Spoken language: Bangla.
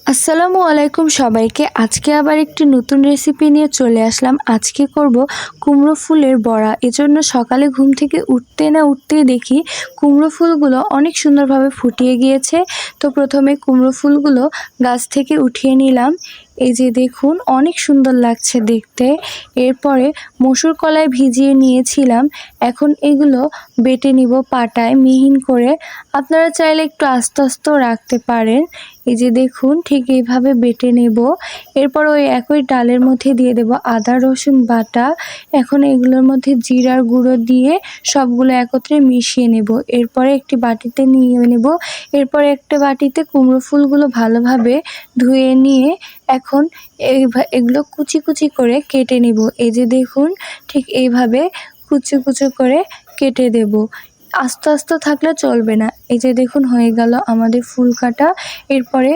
আসসালামু আলাইকুম সবাইকে। আজকে আবার একটি নতুন রেসিপি নিয়ে চলে আসলাম। আজকে করব কুমড়ো ফুলের বড়া। এজন্য সকালে ঘুম থেকে উঠতে না উঠতেই দেখি কুমড়ো ফুলগুলো অনেক সুন্দরভাবে ফুটিয়ে গিয়েছে। তো প্রথমে কুমড়ো ফুলগুলো গাছ থেকে উঠিয়ে নিলাম। এই যে দেখুন অনেক সুন্দর লাগছে দেখতে। এরপরে মসুর কলাই ভিজিয়ে নিয়েছিলাম। এখন এগুলো বেটে নিব পাটায় মিহিন করে। আপনারা চাইলে একটু আস্তে আস্তেও রাখতে পারেন। এই যে দেখুন ঠিক এইভাবে বেটে নেব। এরপর ওই একই ডালের মধ্যে দিয়ে দেব আদা রসুন বাটা। এখন এগুলোর মধ্যে জিরার গুঁড়ো দিয়ে সবগুলো একত্রে মিশিয়ে নেব। এরপরে একটি বাটিতে নিয়ে নেব। এরপরে একটা বাটিতে কুমড়ো ফুলগুলো ভালোভাবে ধুয়ে নিয়ে এখন এগুলো কুচি কুচি করে কেটে নেব। এই যে দেখুন ঠিক এইভাবে কুচি কুচি করে কেটে দেব। আস্তে আস্তে থাকলে চলবে না। এই যে দেখুন হয়ে গেল আমাদের ফুল কাটা। এরপরে